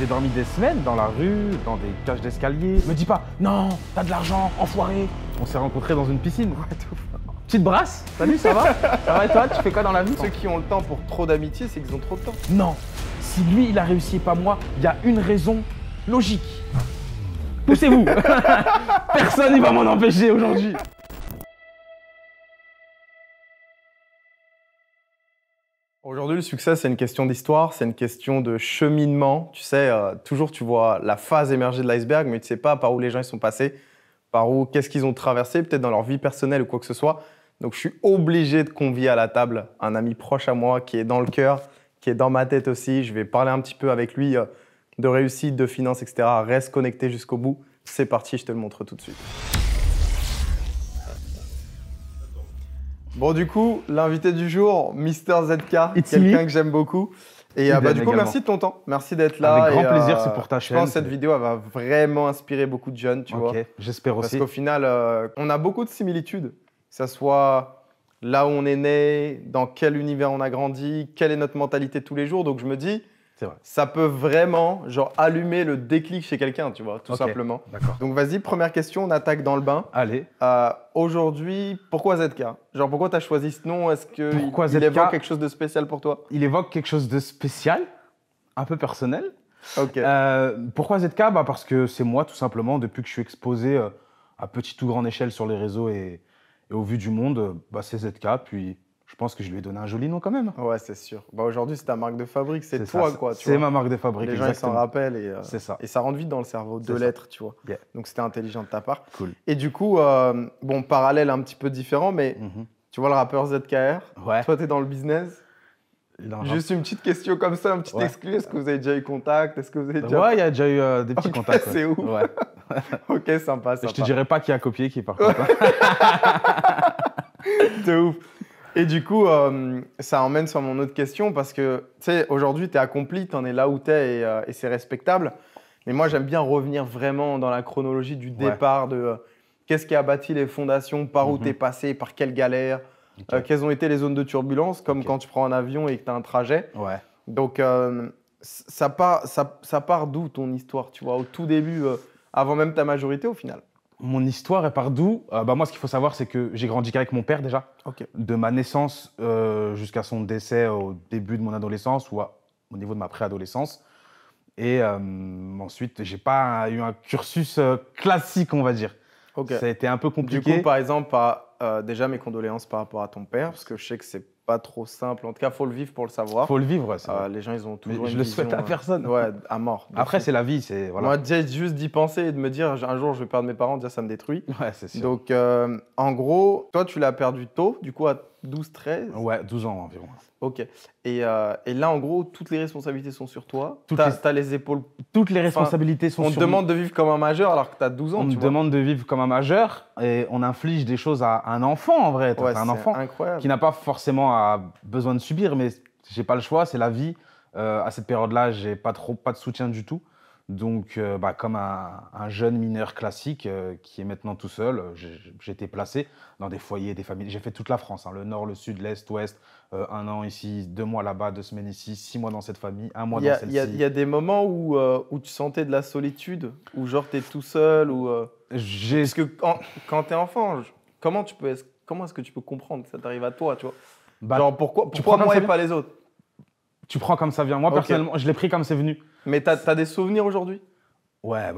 J'ai dormi des semaines dans la rue, dans des cages d'escalier. Me dis pas, non, t'as de l'argent, enfoiré. On s'est rencontrés dans une piscine. Petite brasse, salut, ça va? Ça va et toi, tu fais quoi dans la vie? Ceux qui ont le temps pour trop d'amitié, c'est qu'ils ont trop de temps. Non, si lui il a réussi et pas moi, il y a une raison logique. Poussez-vous. Personne ne va m'en empêcher aujourd'hui. Aujourd'hui, le succès, c'est une question d'histoire, c'est une question de cheminement. Tu sais, toujours tu vois la phase émergée de l'iceberg, mais tu sais pas par où les gens ils sont passés, par où, qu'est-ce qu'ils ont traversé, peut-être dans leur vie personnelle ou quoi que ce soit. Donc, je suis obligé de convier à la table un ami proche à moi qui est dans le cœur, qui est dans ma tête aussi. Je vais parler un petit peu avec lui de réussite, de finances, etc. Reste connecté jusqu'au bout. C'est parti, je te le montre tout de suite. Bon, du coup, l'invité du jour, Mister ZK, quelqu'un que j'aime beaucoup. Et du coup, merci de ton temps. Merci d'être là. Avec grand plaisir, c'est pour ta chaîne. Je pense que cette vidéo elle va vraiment inspirer beaucoup de jeunes, tu vois. Ok, j'espère aussi. Parce qu'au final, on a beaucoup de similitudes. Que ça soit là où on est né, dans quel univers on a grandi, quelle est notre mentalité de tous les jours. Donc, je me dis, ça peut vraiment genre, allumer le déclic chez quelqu'un, tu vois, tout simplement. Donc, vas-y, première question, on attaque dans le bain. Allez. Aujourd'hui, pourquoi ZK? Genre, pourquoi tu as choisi ce nom? Est-ce qu'il évoque quelque chose de spécial pour toi? Il évoque quelque chose de spécial, un peu personnel. Ok. Pourquoi ZK? Parce que c'est moi, tout simplement, depuis que je suis exposé à petite ou grande échelle sur les réseaux et au vu du monde, c'est ZK. Puis, je pense que je lui ai donné un joli nom quand même. Ouais, c'est sûr. Aujourd'hui, c'est ta marque de fabrique, c'est toi, quoi. C'est ma marque de fabrique, les gens s'en rappellent et, c'est ça. Et ça rentre vite dans le cerveau, deux lettres, tu vois. Yeah. Donc, c'était intelligent de ta part. Cool. Et du coup, bon, parallèle un petit peu différent, mais tu vois le rappeur ZKR, toi, tu es dans le business. Juste une petite question comme ça, un petit exclu. Est-ce que vous avez déjà eu contact? Est-ce que vous avez déjà... Ouais, il y a déjà eu des petits contacts. C'est ouf. Ouais. Ok, sympa. Je te dirais pas qui a copié, qui par contre. De ouf. Et du coup, ça emmène sur mon autre question parce que, tu sais, aujourd'hui, tu es accompli, tu en es là où tu es et c'est respectable. Mais moi, j'aime bien revenir vraiment dans la chronologie du départ de qu'est-ce qui a bâti les fondations, par où tu es passé, par quelle galère, quelles ont été les zones de turbulence, comme quand tu prends un avion et que tu as un trajet. Ouais. Donc, ça part d'où ton histoire, tu vois, au tout début, avant même ta majorité au final? Mon histoire, elle part d'où? Moi, ce qu'il faut savoir, c'est que j'ai grandi qu'avec mon père déjà. De ma naissance jusqu'à son décès au début de mon adolescence ou au niveau de ma préadolescence. Et ensuite, j'ai pas eu un cursus classique, on va dire. Ça a été un peu compliqué. Du coup, par exemple, déjà mes condoléances par rapport à ton père, parce que je sais que c'est pas trop simple. En tout cas, il faut le vivre pour le savoir. Faut le vivre, c'est vrai. Les gens, ils ont toujours je le souhaite à personne. Ouais, à mort. Après, c'est la vie. Voilà. Moi, juste d'y penser et de me dire un jour, je vais perdre mes parents, déjà, ça me détruit. Ouais, c'est sûr. Donc, en gros, toi, tu l'as perdu tôt, du coup, à 12, 13? Ouais, 12 ans environ. Ok. Et là, en gros, toutes les responsabilités sont sur toi. T'as les épaules. Toutes les responsabilités sont sur moi. On te demande de vivre comme un majeur alors que tu as 12 ans. On me demande de vivre comme un majeur et on inflige des choses à un enfant en vrai. Ouais, un enfant qui n'a pas forcément besoin de subir, mais j'ai pas le choix, c'est la vie. À cette période-là, j'ai pas de soutien du tout. Donc, comme un jeune mineur classique qui est maintenant tout seul, j'ai été placé dans des foyers, des familles. J'ai fait toute la France, le nord, le sud, l'est, l'ouest. 1 an ici, 2 mois là-bas, 2 semaines ici, 6 mois dans cette famille, 1 mois dans celle-ci. Il y a des moments où tu sentais de la solitude, où genre tu es tout seul, parce que quand tu es enfant, comment est-ce que tu peux comprendre que ça t'arrive à toi, tu vois? Genre pourquoi moi et pas les autres? Tu prends comme ça vient. Moi, personnellement, je l'ai pris comme c'est venu. Mais t'as des souvenirs aujourd'hui? Ouais,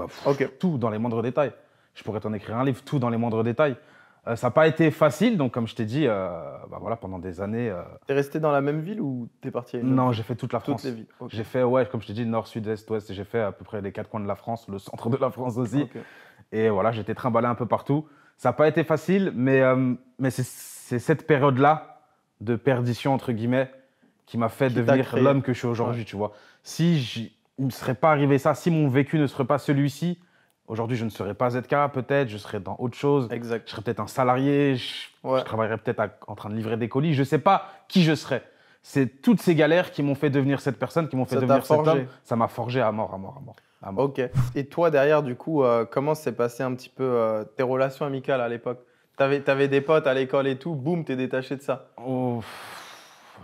tout dans les moindres détails. Je pourrais t'en écrire un livre, tout dans les moindres détails. Ça n'a pas été facile, donc comme je t'ai dit, pendant des années… T'es resté dans la même ville ou t'es parti à une autre? Non, j'ai fait toute la France. Toutes les villes. J'ai fait, comme je t'ai dit, nord, sud, est, ouest. J'ai fait à peu près les 4 coins de la France, le centre de la France aussi. Et voilà, j'étais trimballé un peu partout. Ça n'a pas été facile, mais c'est cette période-là de perdition, entre guillemets, qui m'a fait devenir l'homme que je suis aujourd'hui, tu vois. Si il ne me serait pas arrivé ça, si mon vécu ne serait pas celui-ci, aujourd'hui, je ne serais pas ZK, peut-être, je serais dans autre chose. Exact. Je serais peut-être un salarié, je travaillerais peut-être en train de livrer des colis. Je ne sais pas qui je serais. C'est toutes ces galères qui m'ont fait devenir cette personne, qui m'ont fait devenir cet homme. Ça m'a forgé à mort. Ok. Et toi, derrière, du coup, comment s'est passé un petit peu tes relations amicales à l'époque? T'avais des potes à l'école et tout, boum, t'es détaché de ça?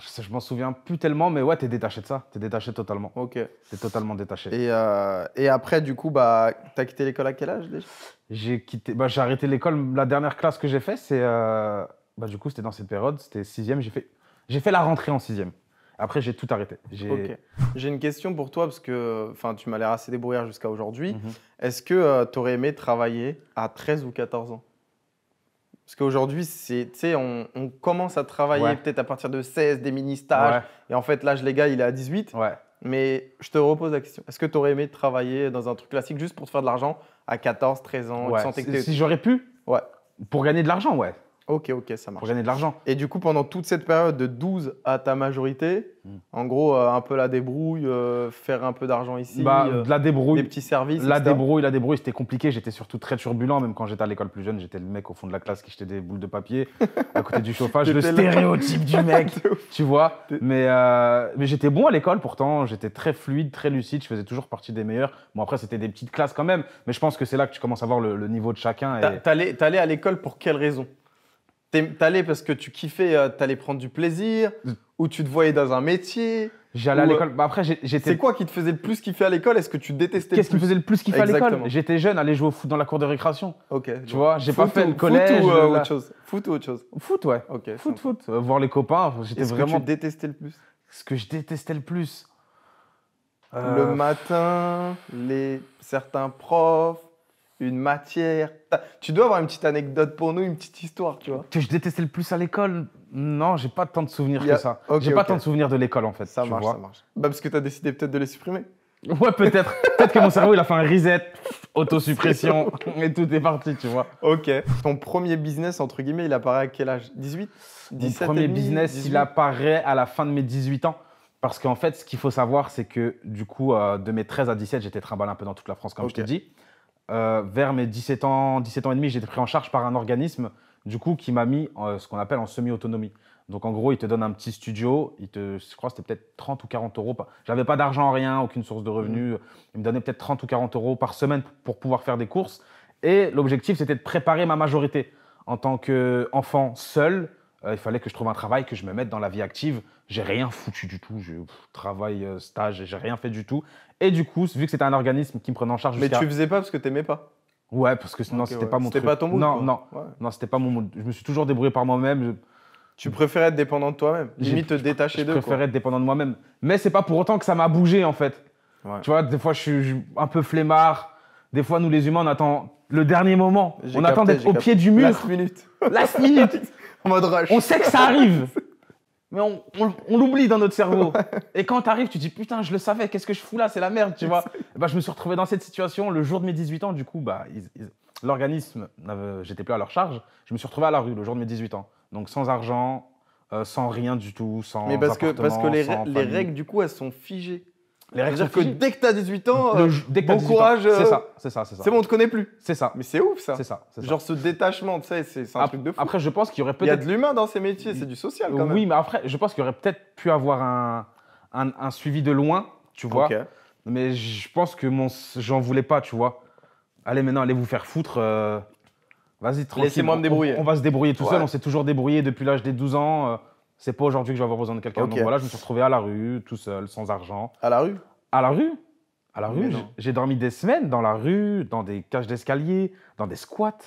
Je m'en souviens plus tellement, mais ouais, t'es détaché de ça. T'es détaché totalement. Ok. T'es totalement détaché. Et après, du coup, bah, t'as quitté l'école à quel âge déjà? J'ai arrêté l'école. La dernière classe que j'ai fait, du coup, c'était dans cette période. C'était sixième. J'ai fait la rentrée en sixième. Après, j'ai tout arrêté. Ok. J'ai une question pour toi parce que tu m'as l'air assez débrouillard jusqu'à aujourd'hui. Mhm. Est-ce que tu aurais aimé travailler à 13 ou 14 ans? Parce qu'aujourd'hui, on commence à travailler peut-être à partir de 16, des mini-stages. Ouais. Et en fait, l'âge légal, il est à 18. Ouais. Mais je te repose la question. Est-ce que tu aurais aimé travailler dans un truc classique juste pour te faire de l'argent à 14, 13 ans? Ouais. Tu sentais que Si j'aurais pu, Ouais. pour gagner de l'argent, ouais. Ok, ça marche. Pour gagner de l'argent. Et du coup, pendant toute cette période de 12 à ta majorité, en gros, un peu la débrouille, faire un peu d'argent ici, De la débrouille. des petits services, La etc. débrouille, c'était compliqué. J'étais surtout très turbulent. Même quand j'étais à l'école plus jeune, j'étais le mec au fond de la classe qui jetait des boules de papier à côté du chauffage. Le T'étais là. stéréotype du mec, tu vois. Mais j'étais bon à l'école pourtant. J'étais très fluide, très lucide. Je faisais toujours partie des meilleurs. Bon, après, c'était des petites classes quand même. Mais je pense que c'est là que tu commences à voir le niveau de chacun. T'allais à l'école pour quelle raison? T'allais parce que tu kiffais, t'allais prendre du plaisir, ou tu te voyais dans un métier? J'allais à l'école. Après, C'est quoi qui te faisait le plus kiffer à l'école? Est-ce que tu détestais Qu'est-ce qui me faisait le plus kiffer à l'école? Exactement. J'étais jeune, aller jouer au foot dans la cour de récréation. Ok. Tu vois, j'ai pas fait le Foot collège. ou là. autre chose? Foot ou autre chose? Foot, ouais. Ok. Foot. Voir les copains. J'étais Est-ce vraiment. que tu détestais le plus? Ce que je détestais le plus. Le matin, certains profs, une matière. Tu dois avoir une petite anecdote pour nous, une petite histoire, tu vois. Que je détestais le plus à l'école? Non, j'ai pas tant de souvenirs que ça. Ok, J'ai pas tant de souvenirs de l'école en fait. Ça tu marche, vois. ça marche. Bah parce que tu as décidé peut-être de les supprimer. Ouais, peut-être. Peut-être que mon cerveau il a fait un reset, autosuppression et tout est parti, tu vois. Ok. Ton premier business, entre guillemets, il apparaît à quel âge? 18? Mon 17 premier et demi, business, 18? il apparaît à la fin de mes 18 ans. Parce qu'en fait, ce qu'il faut savoir, c'est que du coup, de mes 13 à 17, j'étais trimballé un peu dans toute la France, comme je t'ai dit. Vers mes 17 ans et demi, j'ai été pris en charge par un organisme du coup, qui m'a mis ce qu'on appelle en semi-autonomie. Donc en gros, il te donne un petit studio, je crois que c'était peut-être 30 ou 40 euros. J'avais pas d'argent, rien, aucune source de revenus. Il me donnait peut-être 30 ou 40 euros par semaine pour pouvoir faire des courses. Et l'objectif, c'était de préparer ma majorité. En tant qu'enfant seul, il fallait que je trouve un travail, que je me mette dans la vie active. J'ai rien foutu du tout. Travail, stage, j'ai rien fait du tout. Et du coup, vu que c'était un organisme qui me prenait en charge Mais tu faisais pas parce que t'aimais pas? Ouais, parce que sinon, c'était pas mon truc. C'était pas ton mood? Non, c'était pas mon mood. Je me suis toujours débrouillé par moi-même. Tu préférais être dépendant de toi-même, limite te détacher d'eux. Je préférais être dépendant de moi-même. Mais c'est pas pour autant que ça m'a bougé, en fait. Ouais. Tu vois, des fois, je suis un peu flemmard. Des fois, nous, les humains, on attend le dernier moment. On attend d'être au pied du mur. Last minute. Last minute. En mode rush. On sait que ça arrive. Mais on l'oublie dans notre cerveau. Et quand t'arrives, tu te dis putain, je le savais, qu'est-ce que je fous là, c'est la merde, tu vois. Je me suis retrouvé dans cette situation le jour de mes 18 ans. Du coup, l'organisme, j'étais plus à leur charge. Je me suis retrouvé à la rue le jour de mes 18 ans. Donc sans argent, sans rien du tout, sans Mais parce que les règles, du coup, elles sont figées. Les règles C'est-à-dire que dès que tu as 18 ans, bon courage. C'est ça. C'est bon, on te connaît plus. C'est ça. Mais c'est ouf, ça. C'est ça. Genre ce détachement, tu sais, c'est un truc de fou. Après, je pense qu'il y aurait peut-être. Il y a de l'humain dans ces métiers, c'est du social quand même. Oui, mais après, je pense qu'il y aurait peut-être pu avoir un suivi de loin, tu vois. Okay. Mais je pense que j'en voulais pas, tu vois. Allez, maintenant, allez vous faire foutre. Vas-y, tranquille. Laissez-moi me débrouiller. On va se débrouiller tout seul. On s'est toujours débrouillé depuis l'âge des 12 ans. C'est pas aujourd'hui que je vais avoir besoin de quelqu'un. Donc voilà, je me suis retrouvé à la rue, tout seul, sans argent. À la rue? À la rue. À la rue. J'ai dormi des semaines dans la rue, dans des cages d'escalier, dans des squats,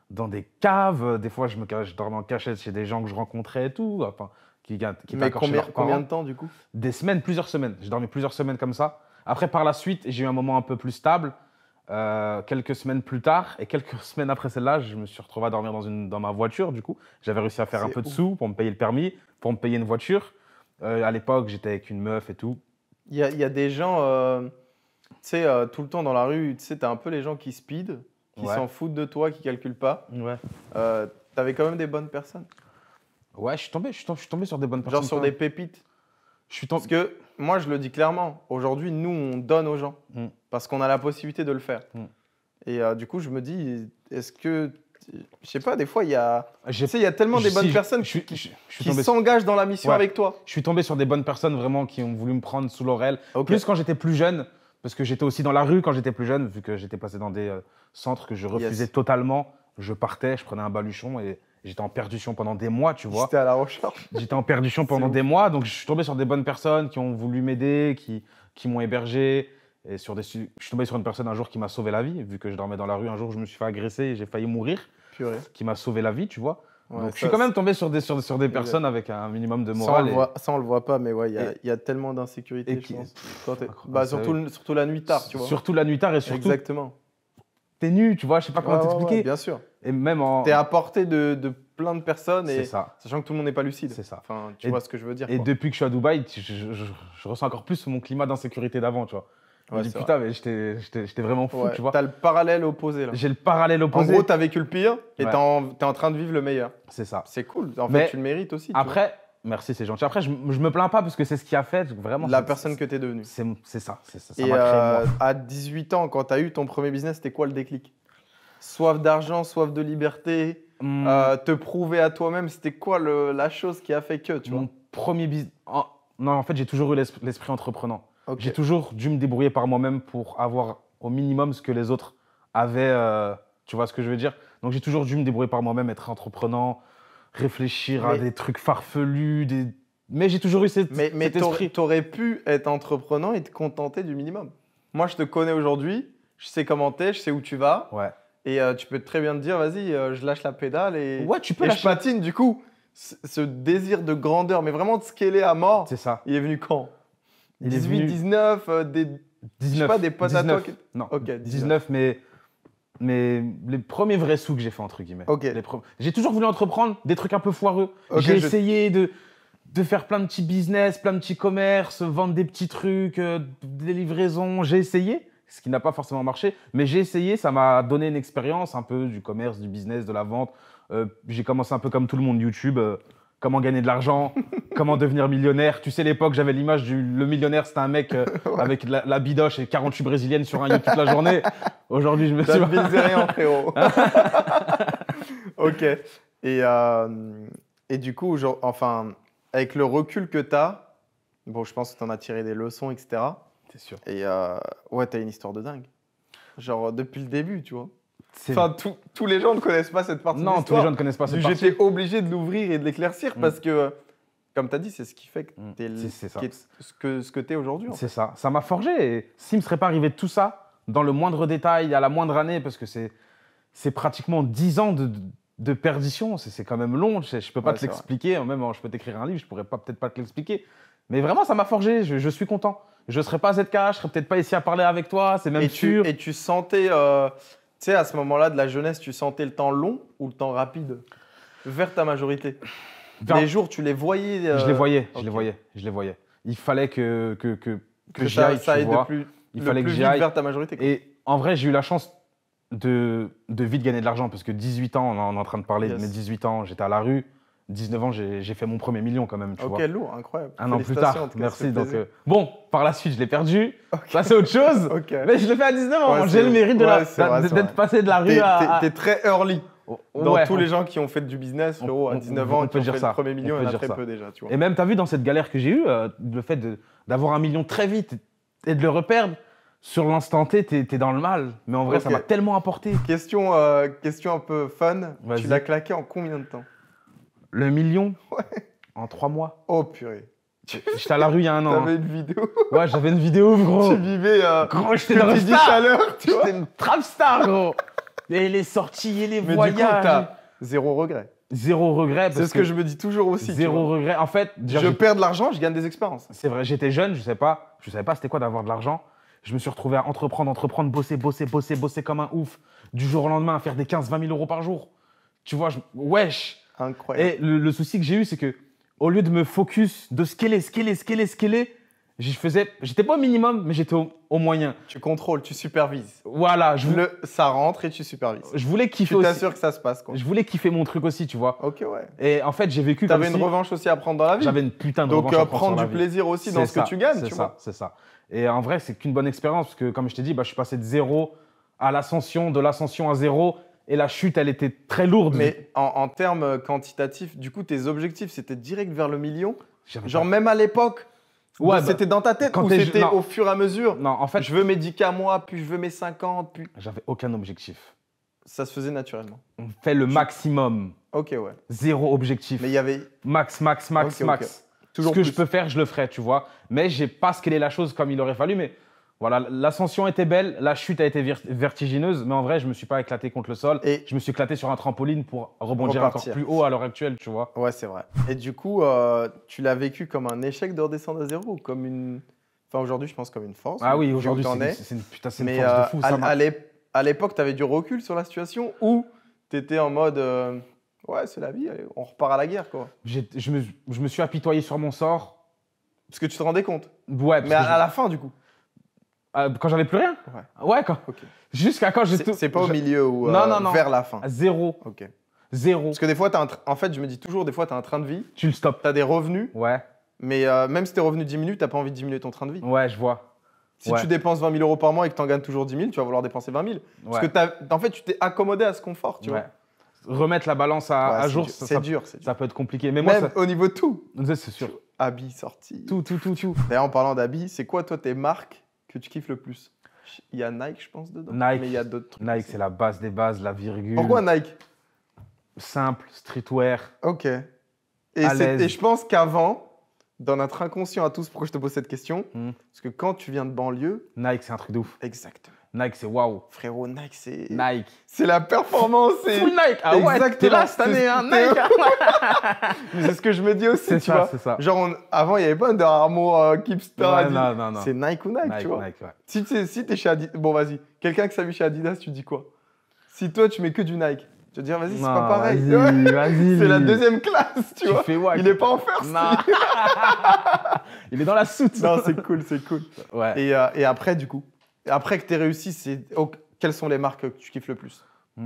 dans des caves. Des fois, je dormais en cachette chez des gens que je rencontrais et tout. Enfin, mais combien de temps, du coup? Des semaines, plusieurs semaines. J'ai dormi plusieurs semaines comme ça. Après, par la suite, j'ai eu un moment un peu plus stable. Quelques semaines plus tard, et quelques semaines après celle-là, je me suis retrouvé à dormir dans ma voiture, du coup. J'avais réussi à faire un peu de sous pour me payer le permis, pour me payer une voiture. À l'époque, j'étais avec une meuf et tout. Il y a des gens, tu sais, tout le temps dans la rue, tu sais, t'as un peu les gens qui speed, qui s'en foutent de toi, qui calculent pas. Ouais. T'avais quand même des bonnes personnes. Ouais, je suis tombé sur des bonnes personnes. Genre sur des pépites. Parce que moi, je le dis clairement, aujourd'hui, nous, on donne aux gens parce qu'on a la possibilité de le faire. Et du coup, je me dis, est-ce que, je sais pas, des fois, il y a tellement des bonnes personnes qui s'engagent dans la mission avec toi. Je suis tombé sur des bonnes personnes vraiment qui ont voulu me prendre sous l'oreille. Plus quand j'étais plus jeune, parce que j'étais aussi dans la rue quand j'étais plus jeune, vu que j'étais passé dans des centres que je refusais totalement. Je partais, je prenais un baluchon et j'étais en perdition pendant des mois, tu vois. J'étais à la recherche. J'étais en perdition pendant des mois, donc je suis tombé sur des bonnes personnes qui ont voulu m'aider, qui m'ont hébergé. Et je suis tombé sur une personne un jour qui m'a sauvé la vie, vu que je dormais dans la rue. Un jour, je me suis fait agresser et j'ai failli mourir, Purée. qui m'a sauvé la vie, tu vois. Ouais, donc je suis quand même tombé sur des personnes avec un minimum de morale. Ça, on le voit pas, mais ouais, il y a tellement d'insécurité, je pense. Surtout la nuit tard, tu vois. Surtout la nuit tard et surtout. Exactement. T'es nu, tu vois, je sais pas comment t'expliquer. Ouais, bien sûr. Et même T'es à portée de plein de personnes, et ça. sachant que tout le monde n'est pas lucide. C'est ça. Enfin, tu vois ce que je veux dire. Et depuis que je suis à Dubaï, je ressens encore plus mon climat d'insécurité d'avant, tu vois. Je me dis, putain, mais j'étais vraiment fou, tu vois. T'as le parallèle opposé, là. J'ai le parallèle opposé. En gros, t'as vécu le pire et t'es en train de vivre le meilleur. C'est ça. C'est cool. En fait, tu le mérites aussi. Après, merci, c'est gentil. Après, je me plains pas parce que c'est ce qui a fait vraiment. La personne que t'es devenue. C'est ça. Ça et m'a créé moi. À 18 ans, quand t'as eu ton premier business, c'était quoi le déclic? Soif d'argent, soif de liberté, te prouver à toi-même, c'était quoi la chose qui a fait que, tu vois? Mon premier business. Non, en fait, j'ai toujours eu l'esprit entreprenant. Okay. J'ai toujours dû me débrouiller par moi-même pour avoir au minimum ce que les autres avaient. Tu vois ce que je veux dire? Donc, j'ai toujours dû me débrouiller par moi-même, être entreprenant, réfléchir à des trucs farfelus. Mais j'ai toujours eu cet esprit. T'aurais pu être entreprenant et te contenter du minimum. Moi, je te connais aujourd'hui, je sais comment t'es, je sais où tu vas. Ouais. Et tu peux très bien te dire, vas-y, je lâche la pédale et je patine. Du coup, ce désir de grandeur, mais vraiment de scaler à mort, c'est ça. Il est venu quand? 18, 19, 19, je sais pas, des potes à toi qui... Non, okay, 19, mais les premiers vrais sous que j'ai fait, entre guillemets. Okay. J'ai toujours voulu entreprendre des trucs un peu foireux. Okay, j'ai essayé de faire plein de petits business, plein de petits commerces, vendre des petits trucs, des livraisons. J'ai essayé, ce qui n'a pas forcément marché, mais j'ai essayé, ça m'a donné une expérience un peu du commerce, du business, de la vente. J'ai commencé un peu comme tout le monde, YouTube. Comment gagner de l'argent, comment devenir millionnaire. Tu sais, à l'époque, j'avais l'image le millionnaire, c'était un mec avec la bidoche et 48 brésiliennes sur un yacht toute la journée. Aujourd'hui, je me suis... T'as rien, frérot. Ok. Et du coup, enfin, avec le recul que t'as, bon, je pense que t'en as tiré des leçons, etc. C'est sûr. Et ouais, t'as une histoire de dingue. Genre, depuis le début, tu vois. Enfin, tous les gens ne connaissent pas cette partie de l'histoire. Non, tous les gens ne connaissent pas cette partie. J'étais obligé de l'ouvrir et de l'éclaircir parce que, comme tu as dit, c'est ce qui fait que tu es ce que tu es aujourd'hui. C'est ça. Ça m'a forgé. Et s'il ne me serait pas arrivé tout ça, dans le moindre détail, à la moindre année, parce que c'est pratiquement 10 ans de perdition, c'est quand même long. Je ne peux pas te l'expliquer. Même, je peux t'écrire un livre, je ne pourrais peut-être pas te l'expliquer. Mais vraiment, ça m'a forgé. Je suis content. Je ne serais pas ZK, je ne serais peut-être pas ici à parler avec toi. C'est même sûr. Et tu sentais... Tu sais, à ce moment-là de la jeunesse, tu sentais le temps long ou le temps rapide vers ta majorité? Les jours, tu les voyais Je les voyais, okay. je les voyais. Il fallait que j'y aille, ça aille il fallait que j'y aille vers ta majorité. Quoi. Et en vrai, j'ai eu la chance de vite gagner de l'argent parce que 18 ans, on est en train de parler de mes 18 ans, j'étais à la rue. 19 ans, j'ai fait mon premier million quand même, tu vois. Ok, lourd, incroyable. Un an plus tard, merci. Donc, bon, par la suite, je l'ai perdu. Okay. Ça, c'est autre chose. Okay. Mais je le fais à 19 ans. Ouais, j'ai le mérite d'être passé de la rue à... T'es très early. Dans tous les gens qui ont fait du business, frérot, à 19 ans, qui ont fait le premier million, il y en a très peu déjà, tu vois. Et même, t'as vu, dans cette galère que j'ai eue, le fait d'avoir un million très vite et de le reperdre, sur l'instant T, t'es dans le mal. Mais en vrai, ça m'a tellement apporté. Question un peu fun. Tu l'as claqué en combien de temps? Le million? Ouais. En 3 mois. Oh purée. J'étais à la rue il y a un an. T'avais une vidéo? Ouais, j'avais une vidéo, gros. Tu vivais gros, j'étais dans le chaleur, tu vois. J'étais une trap star, gros. Et les sorties et les voyages. Mais du coup, t'as zéro regret. Zéro regret. C'est ce que je me dis toujours aussi. Zéro regret. En fait, je perds de l'argent, je gagne des expériences. C'est vrai, j'étais jeune, je savais pas c'était quoi d'avoir de l'argent. Je me suis retrouvé à entreprendre, bosser comme un ouf. Du jour au lendemain, à faire des 15-20 000 euros par jour. Tu vois, wesh. Incroyable. Et le souci que j'ai eu, c'est que au lieu de me focus, de scaler, j'étais pas au minimum, mais j'étais au moyen. Tu contrôles, tu supervises. Voilà. Ça rentre et tu supervises. Je voulais kiffer aussi. Tu t'assures que ça se passe, quoi. Je voulais kiffer mon truc aussi, tu vois. Ok, ouais. Et en fait, j'ai vécu comme si... T'avais une revanche aussi à prendre dans la vie. J'avais une putain de revanche à prendre Donc, prendre du plaisir aussi dans ce que tu gagnes, tu vois. C'est ça. Et en vrai, c'est qu'une bonne expérience, parce que comme je t'ai dit, je suis passé de 0 à l'ascension, de l'ascension à 0. Et la chute, elle était très lourde. Mais en termes quantitatifs, du coup, tes objectifs, c'était direct vers le million? Genre même à l'époque, c'était dans ta tête ou c'était au fur et à mesure? Non, en fait... Je veux mes 10K à moi, puis je veux mes 50, puis... J'avais aucun objectif. Ça se faisait naturellement. On fait le maximum. Ok, ouais. Zéro objectif. Mais il y avait. Max, max, max, Ok, max. ok. Toujours Ce que plus. je peux faire, je le ferai, tu vois. Mais j'ai pas scalé la chose comme il aurait fallu. Mais voilà, l'ascension était belle, la chute a été vertigineuse. Mais en vrai, je me suis pas éclaté contre le sol. Et- Je me suis éclaté sur un trampoline pour rebondir Repartir. encore plus haut à l'heure actuelle, tu vois. Ouais, c'est vrai. Et du coup, tu l'as vécu comme un échec de redescendre à zéro ou comme une. Enfin, aujourd'hui, je pense comme une force. Ah oui, vu où aujourd'hui, t'en es. c'est une, putain, c'est une Mais force de fou. Ça m'a- à l'époque, tu avais du recul sur la situation ou tu étais en mode ouais, c'est la vie, allez, on repart à la guerre, quoi. je me suis apitoyé sur mon sort. Parce que tu te rendais compte. Ouais, parce Mais que à la fin, du coup. quand j'avais plus rien. Ouais. Ouais, quand. Ok. Jusqu'à quand j'ai tout. C'est pas au milieu ou Non, non, non. vers la fin. Zéro. Ok. Zéro. Parce que des fois, en fait, je me dis toujours, des fois, tu as un train de vie, Tu le stops. tu as des revenus, Ouais. mais même si tes revenus diminuent, tu n'as pas envie de diminuer ton train de vie. Ouais, je vois. Si Ouais. tu dépenses 20 000 euros par mois et que tu en gagnes toujours 10 000, tu vas vouloir dépenser 20 000. Parce Ouais. que en fait, tu t'es accommodé à ce confort, tu Ouais. Remettre la balance vois. à Ouais, jour, c'est dur, c'est dur. ça peut être compliqué. Mais moi, Même au niveau de tout. c'est sûr. Habits, sorties. Tout. D'ailleurs, en parlant d'habits, c'est quoi, toi, tes marques que tu kiffes le plus? Il y a Nike, je pense, dedans. Nike. Mais il y a d'autres trucs. Nike, aussi. c'est la base des bases, la virgule. Pourquoi Nike? Simple, streetwear. Ok. À Et l'aise. je pense qu'avant, dans notre inconscient à tous, pourquoi je te pose cette question? Hmm. Parce que quand tu viens de banlieue, Nike, c'est un truc de ouf. exactement. Nike, c'est waouh. Frérot, Nike, c'est Nike. c'est la performance. Full Nike. Ah ouais, Exactement. t'es là cette année, hein, Nike. C'est ce que je me dis aussi, C'est tu ça, vois. c'est ça. Genre, avant, il n'y avait pas Under Armour, Keepstar, Ouais, Adidas. non. C'est Nike ou Nike, tu Nike, vois. Nike, ouais. Si t'es chez Adidas, bon, vas-y. Quelqu'un qui s'habille chez Adidas, tu dis quoi? Si toi, tu mets que du Nike, tu vas dire, vas-y, c'est Non, pas pareil. Vas-y. C'est la deuxième classe, tu vois. fais wack. Il est pas en first. Non. Il est dans la soute. Non, c'est cool, c'est cool. Ouais. Et après, du coup, après que tu réussi, quelles sont les marques que tu kiffes le plus?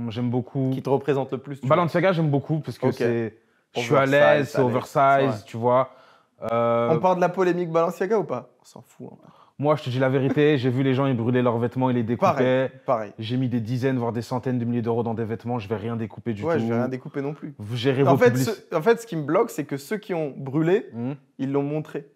J'aime beaucoup. Qui te représentent le plus tu vois? Balenciaga, j'aime beaucoup parce que Ok. je suis à Oversize, l'aise, c'est à oversize, l'aise, ouais. tu vois. On parle de la polémique Balenciaga ou pas? On s'en fout. Hein. Moi, je te dis la vérité, j'ai vu les gens, ils brûlaient leurs vêtements, ils les découpaient. Pareil. J'ai mis des dizaines, voire des centaines de milliers d'euros dans des vêtements, je vais rien découper du Ouais, tout. je vais rien découper non plus. Vous gérez En vos fait, publicités. en fait, ce qui me bloque, c'est que ceux qui ont brûlé, Hmm, ils l'ont montré.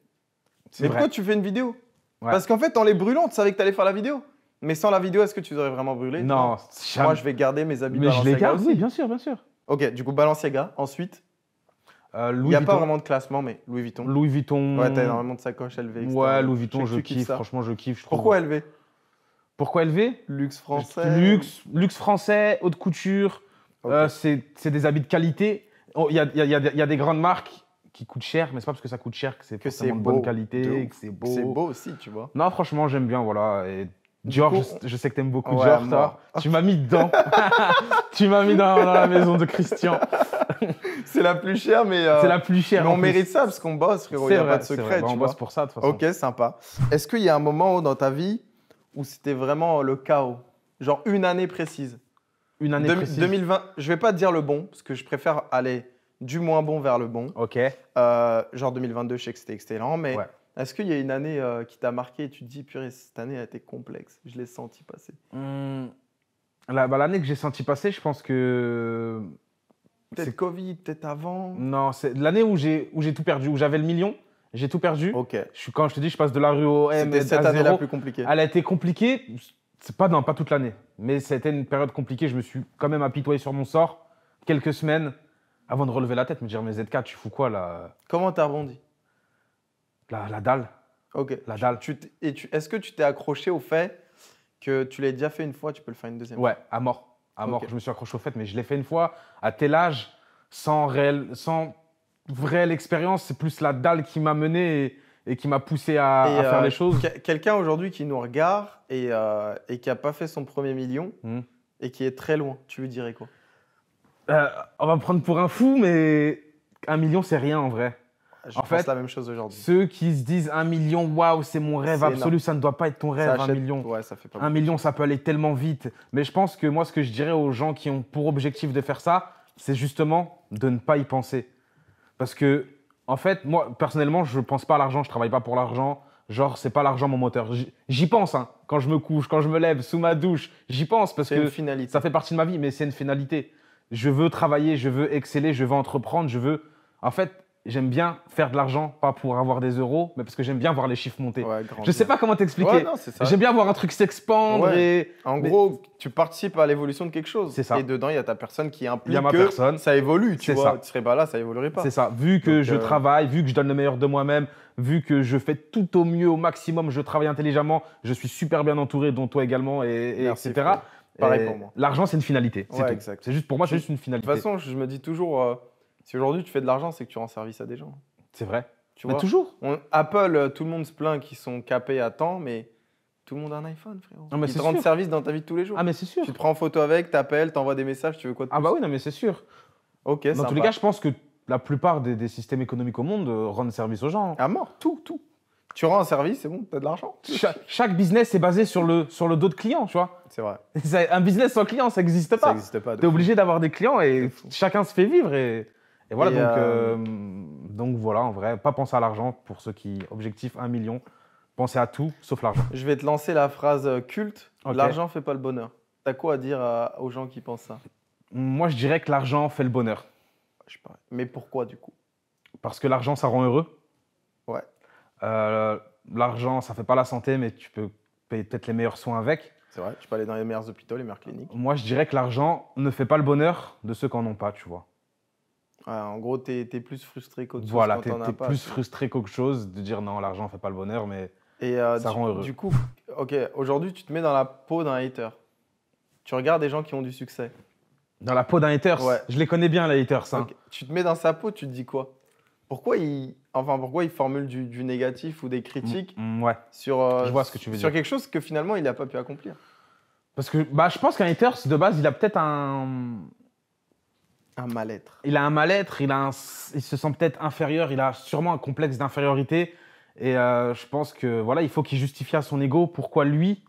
c'est Mais vrai. pourquoi tu fais une vidéo? Ouais. Parce qu'en fait, en les brûlant, tu savais que tu allais faire la vidéo. Mais sans la vidéo, est-ce que tu aurais vraiment brûlé? Non, jamais. Moi, je vais garder mes habits Mais je les Balenciaga garde, aussi. oui, bien sûr, bien sûr. Ok, du coup, Balenciaga. Ensuite, il Louis n'y a Vuitton. pas vraiment de classement, mais Louis Vuitton. Louis Vuitton. Ouais, t'as énormément de sacoches LV, etc. Ouais, Louis Vuitton, Je sais je que tu kiffes kiffe, ça. franchement, je kiffe. je trouve. Pourquoi LV? Pourquoi élevé? Luxe français. Luxe français, haute couture. Ok. C'est des habits de qualité. Il y a des grandes marques qui coûtent cher, mais c'est pas parce que ça coûte cher que c'est Que forcément c'est de beau, bonne de qualité, ouf. que c'est beau. C'est beau aussi, tu vois. Non, franchement, j'aime bien, voilà. Et Dior, coup, je sais que t'aimes beaucoup Ouais, Dior, mort. toi. Tu m'as mis dedans. Tu m'as mis dans la maison de Christian. C'est la plus chère, mais, C'est la plus chère. mais en on plus. mérite ça parce qu'on bosse, frérot. Il C'est n'y a vrai, pas de c'est secret, vrai. Bah, tu on vois. bosse pour ça, de toute façon. Ok, sympa. Est-ce qu'il y a un moment dans ta vie où c'était vraiment le chaos? Genre une année précise? Une année précise. 2020, je vais pas te dire le bon, parce que je préfère aller du moins bon vers le bon. Ok. Genre 2022, je sais que c'était excellent, mais Ouais. est-ce qu'il y a une année qui t'a marqué et tu te dis, purée, cette année a été complexe, je l'ai senti passer? L'année que j'ai senti passer, je pense que. Peut-être Covid, peut-être avant? Non, c'est l'année où j'ai tout perdu, où j'avais le million. J'ai tout perdu. Ok. Quand je te dis, je passe de la rue au M C'était cette à année la zéro. plus compliquée. Elle a été compliquée. C'est pas, non, pas toute l'année. Mais c'était une période compliquée. Je me suis quand même apitoyé sur mon sort quelques semaines avant de relever la tête, me dire, mais ZK, tu fous quoi là? Comment t'as rebondi? La dalle. Ok. La dalle. Est-ce que tu t'es accroché au fait que tu l'as déjà fait une fois, tu peux le faire une deuxième fois? Ouais, à mort. À mort. Ok. Je me suis accroché au fait, mais je l'ai fait une fois à tel âge, sans vraie expérience. C'est plus la dalle qui m'a mené et qui m'a poussé à faire les choses. Quelqu'un aujourd'hui qui nous regarde et qui n'a pas fait son premier million et qui est très loin, tu lui dirais quoi? On va me prendre pour un fou, mais 1 million, c'est rien en vrai. Je En pense fait, la même chose aujourd'hui. Ceux qui se disent 1 million, waouh, c'est mon rêve C'est absolu, ça ne doit pas être ton rêve, 1 million. Ouais, ça fait pas 1 million, ça peut aller tellement vite. Mais je pense que moi, ce que je dirais aux gens qui ont pour objectif de faire ça, c'est justement de ne pas y penser. Parce que, en fait, moi, personnellement, je ne pense pas à l'argent, je ne travaille pas pour l'argent. Genre, c'est pas l'argent mon moteur. J'y pense, hein. Quand je me couche, quand je me lève, sous ma douche, j'y pense parce C'est une que finalité. ça fait partie de ma vie, mais c'est une finalité. Je veux travailler, je veux exceller, je veux entreprendre, je veux… En fait, j'aime bien faire de l'argent, pas pour avoir des euros, mais parce que j'aime bien voir les chiffres monter. Ouais, Je sais pas comment t'expliquer. Ouais, non, c'est ça. J'aime bien voir un truc s'expandre et. En gros, tu participes à l'évolution de quelque chose. C'est ça. Et dedans, il y a ta personne qui implique Il y a ma que personne. ça évolue, tu C'est vois. ça. Tu serais pas là, ça évoluerait pas. C'est ça. Vu que je travaille, vu que je donne le meilleur de moi-même, vu que je fais tout au mieux, au maximum, je travaille intelligemment, je suis super bien entouré, dont toi également, Merci, etc. frère. Pareil pour moi. L'argent, c'est une finalité. C'est Ouais, tout. exact. C'est juste pour moi, c'est juste une finalité. De toute façon, je me dis toujours, si aujourd'hui tu fais de l'argent, c'est que tu rends service à des gens. C'est vrai. Tu Mais vois toujours. Apple, tout le monde se plaint qu'ils sont capés à temps, mais tout le monde a un iPhone, frérot. Non, mais Ils c'est te rendent sûr. service dans ta vie de tous les jours. Ah, mais c'est sûr. Tu te prends en photo avec, t'appelles, t'envoies des messages, tu veux quoi de plus? Ah, bah oui, non, mais c'est sûr. Ok, Dans sympa. tous les cas, je pense que la plupart des systèmes économiques au monde rendent service aux gens. À mort, tout. Tu rends un service, c'est bon, t'as de l'argent. Chaque business est basé sur le dos de clients, tu vois. C'est vrai. Un business sans clients, ça n'existe Ça pas. n'existe pas. Tu es obligé d'avoir des clients et chacun se fait vivre. Et voilà, Et donc voilà, en vrai, pas penser à l'argent pour ceux qui, objectif 1 million, pensez à tout sauf l'argent. Je vais te lancer la phrase culte. Ok. L'argent fait pas le bonheur. T'as quoi à dire aux gens qui pensent ça? Moi, je dirais que l'argent fait le bonheur. Je sais pas. Mais pourquoi du coup? Parce que l'argent, ça rend heureux. Ouais. L'argent, ça fait pas la santé, mais tu peux payer peut-être les meilleurs soins avec. C'est vrai, je peux aller dans les meilleurs hôpitaux, les meilleures cliniques. Moi, je dirais que l'argent ne fait pas le bonheur de ceux qui n'en ont pas, tu vois. Ouais, en gros, t'es plus frustré qu'autre chose Voilà, quand t'es t'en as pas. plus tu vois. frustré qu'autre chose de dire non, l'argent fait pas le bonheur, mais Et ça rend heureux. Du coup, ok, aujourd'hui, tu te mets dans la peau d'un hater. Tu regardes des gens qui ont du succès. Dans la peau d'un haters, Ouais. je les connais bien, les haters. Hein. Ok, tu te mets dans sa peau, tu te dis quoi? Pourquoi il formule du négatif ou des critiques Ouais, sur, je vois ce que tu veux sur dire. quelque chose que finalement il n'a pas pu accomplir? Parce que je pense qu'un haters, de base, il a peut-être Un mal-être. il a un mal-être, il se sent peut-être inférieur, il a sûrement un complexe d'infériorité. Et je pense que voilà, il faut qu'il justifie à son ego pourquoi lui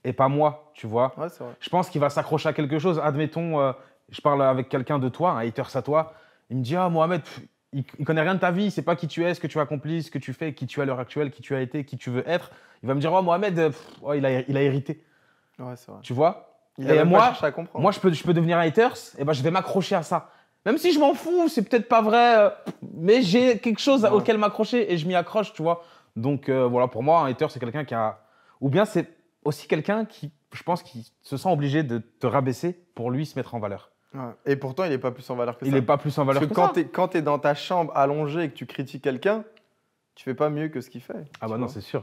et pas moi, tu vois. Ouais, c'est vrai. Je pense qu'il va s'accrocher à quelque chose. Admettons, je parle avec quelqu'un de toi, un haters à toi. Il me dit ah Mohamed, il connaît rien de ta vie, il sait pas qui tu es, ce que tu as accompli, ce que tu fais, qui tu es à l'heure actuelle, qui tu as été, qui tu veux être. Il va me dire oh Mohamed, il a hérité, Ouais, c'est vrai. tu vois. Il a Et même moi, pas cherché à comprendre. Moi, je peux devenir un haters, et ben je vais m'accrocher à ça. Même si je m'en fous, c'est peut-être pas vrai, mais j'ai quelque chose Ouais. auquel m'accrocher et je m'y accroche, tu vois. Donc voilà, pour moi, un hater, c'est quelqu'un qui a. Ou bien c'est aussi quelqu'un qui, je pense, qui se sent obligé de te rabaisser pour lui se mettre en valeur. Ouais. Et pourtant, il n'est pas plus en valeur que ça. Il n'est pas plus en valeur Parce que que ça. quand tu es dans ta chambre allongé et que tu critiques quelqu'un, tu fais pas mieux que ce qu'il fait. Ah bah tu non, vois. c'est sûr.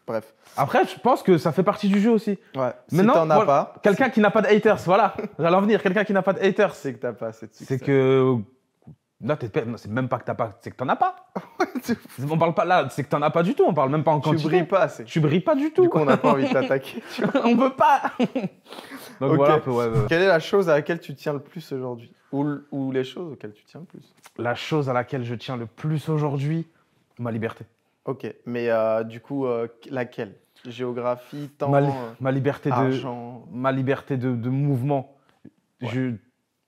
Bref. Après, je pense que ça fait partie du jeu aussi. Ouais. Si Maintenant, t'en as moi, pas, Quelqu'un qui n'a pas de haters, voilà. J'allais en venir. Quelqu'un qui n'a pas de haters, c'est que t'as pas assez de succès. c'est que. Non, c'est même pas que t'as pas, c'est que t'en as pas. On parle pas là, c'est que t'en as pas du tout. On parle même pas en Tu quantité. brilles pas assez. Tu brilles pas du tout. Du coup, on n'a pas envie de t'attaquer. On peut pas. Donc Ok. voilà un peu, ouais. Quelle est la chose à laquelle tu tiens le plus aujourd'hui? Ou les choses auxquelles tu tiens le plus? La chose à laquelle je tiens le plus aujourd'hui, ma liberté. Ok, mais du coup, laquelle? Géographie, temps, Ma liberté argent. ma liberté de mouvement. Ouais.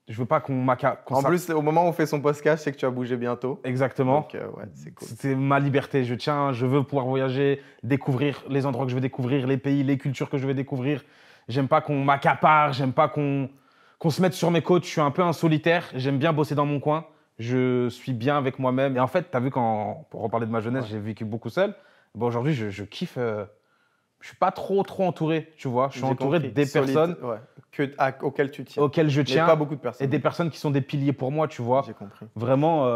Je veux pas qu'on m'accapare. En plus, au moment où on fait son podcast, c'est que tu vas bouger bientôt. Exactement. Donc, ouais, c'est cool. C'est ma liberté. Je veux pouvoir voyager, découvrir les endroits que je veux découvrir, les pays, les cultures que je veux découvrir. J'aime pas qu'on m'accapare, j'aime pas qu'on se mette sur mes côtes. Je suis un peu un solitaire. J'aime bien bosser dans mon coin. Je suis bien avec moi-même. Et en fait, tu as vu, pour reparler de ma jeunesse, j'ai vécu beaucoup seul. Bon, aujourd'hui, je kiffe. Je suis pas trop entouré, tu vois. Je suis J'ai entouré compris. des personnes Ouais. Auxquelles tu tiens. auxquelles je Mais tiens. pas beaucoup de Et personnes. des personnes qui sont des piliers pour moi, tu vois. J'ai compris. Vraiment,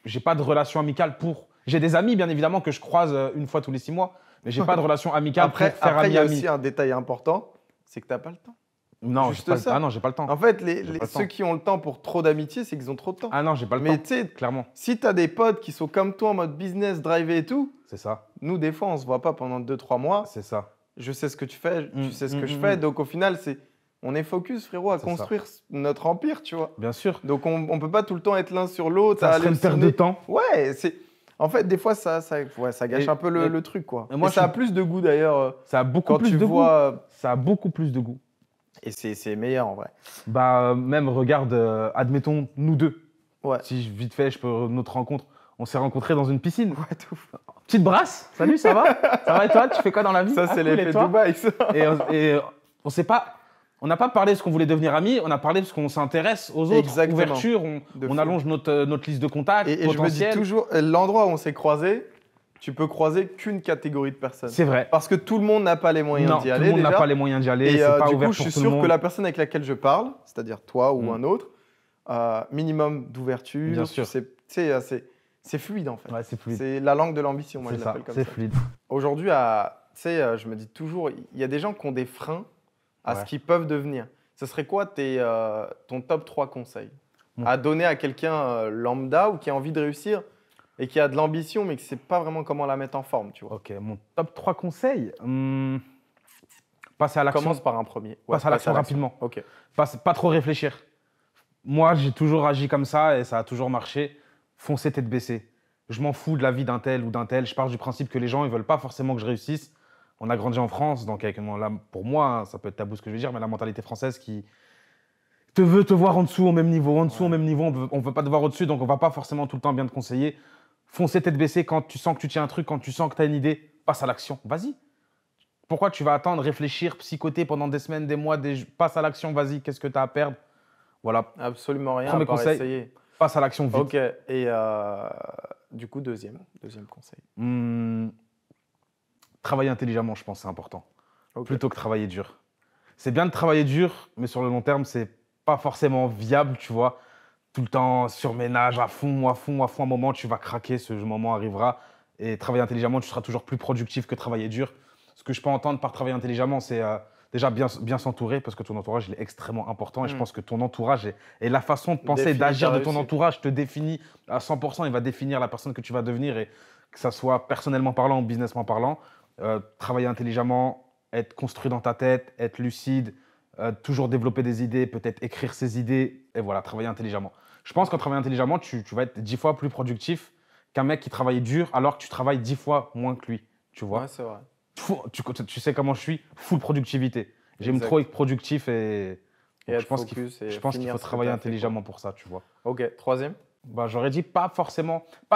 j'ai pas de relation amicale pour. J'ai des amis, bien évidemment, que je croise une fois tous les 6 mois, mais j'ai pas de relation amicale pour faire Après, il y a ami-ami. aussi un détail important, c'est que tu n'as pas le temps. Non, juste j'ai pas ça. Ah non, j'ai pas le temps. En fait, J'ai pas le ceux temps. qui ont le temps pour trop d'amitié, c'est qu'ils ont trop de temps. Ah non, j'ai pas le Mais temps. tu sais, Clairement, si tu as des potes qui sont comme toi en mode business, drivé et tout, c'est ça. nous, des fois, on se voit pas pendant 2-3 mois. C'est ça. Je sais ce que tu fais, tu sais ce que je mm, fais. mm. Donc, au final, on est focus, frérot, à C'est construire notre empire, tu vois. Bien sûr. Donc, on peut pas tout le temps être l'un sur l'autre. Ça à serait une perte de halluciner. temps. Ouais, en fait, des fois, ça gâche Et- un peu et- le truc, quoi. et moi, Et ça je a plus de goût, d'ailleurs, Ça a beaucoup quand plus tu de vois. goût. Ça a beaucoup plus de goût. Et c'est meilleur, en vrai. Même, regarde, admettons, nous deux. Ouais. Si vite fait, notre rencontre, on s'est rencontrés dans une piscine. Ouais, de ouf. Petite brasse. Salut, ça va? Ça va et toi? Tu fais quoi dans la vie? Ça, Ah, c'est cool, et l'effet toi Dubaï, ça. Et on s'est pas on n'a pas parlé de ce qu'on voulait devenir amis, on a parlé de ce qu'on s'intéresse aux autres. Exactement. Ouverture, on allonge notre liste de contacts Et je me dis toujours, l'endroit où on s'est croisés, tu peux croiser qu'une catégorie de personnes. C'est vrai. Parce que tout le monde n'a pas les moyens d'y aller. Tout le monde n'a pas les moyens d'y aller. Et c'est pas du ouvert coup, je pour suis tout le sûr monde. que la personne avec laquelle je parle, c'est-à-dire toi ou un autre, minimum d'ouverture. Bien sûr. C'est fluide en fait. Ouais, c'est fluide. C'est la langue de l'ambition, moi je l'appelle comme ça. C'est fluide. Aujourd'hui, je me dis toujours, il y a des gens qui ont des freins à ce qu'ils peuvent devenir. Ce serait quoi ton top 3 conseils à donner à quelqu'un lambda ou qui a envie de réussir et qui a de l'ambition mais qui ne sait pas vraiment comment la mettre en forme, tu vois? Ok, mon top 3 conseils. Passer à l'action. Commence par un premier. Passe à l'action rapidement. Ok. Pas trop réfléchir. Moi, j'ai toujours agi comme ça et ça a toujours marché. Foncer tête baissée. Je m'en fous de la vie d'un tel ou d'un tel. Je pars du principe que les gens, ils veulent pas forcément que je réussisse. On a grandi en France, donc pour moi, hein, ça peut être tabou ce que je vais dire, mais la mentalité française qui veut te voir en dessous au même niveau, au même niveau, on veut pas te voir au-dessus, donc on va pas forcément tout le temps bien te conseiller. Foncer tête baissée quand tu sens que tu tiens un truc, quand tu sens que tu as une idée, passe à l'action. Vas-y. Pourquoi tu vas attendre, réfléchir, psychoter pendant des semaines, des mois, passe à l'action, vas-y, qu'est-ce que tu as à perdre? Voilà. Absolument rien. Premier à part conseil, essayer. Passe à l'action vite. Ok. Et du coup, deuxième conseil. Travailler intelligemment, je pense, c'est important. Okay. Plutôt que travailler dur. C'est bien de travailler dur, mais sur le long terme, c'est pas forcément viable, tu vois. Tout le temps, surménage, à fond, un moment, tu vas craquer, ce moment arrivera. Et travailler intelligemment, tu seras toujours plus productif que travailler dur. Ce que je peux entendre par travailler intelligemment, c'est déjà bien s'entourer, parce que ton entourage, il est extrêmement important. Et je pense que ton entourage et la façon de penser, d'agir de ton entourage te définit à 100%. Il va définir la personne que tu vas devenir, et que ça soit personnellement parlant ou businessment parlant. Travailler intelligemment, être construit dans ta tête, être lucide, toujours développer des idées, peut-être écrire ses idées, et voilà, travailler intelligemment. Je pense qu'en travaillant intelligemment, tu vas être 10 fois plus productif qu'un mec qui travaille dur alors que tu travailles 10 fois moins que lui, tu vois. Ouais, c'est vrai. Tu sais comment je suis, full productivité. J'aime trop être productif et je pense qu'il faut travailler intelligemment pour ça, tu vois. Ok, troisième. J'aurais dit pas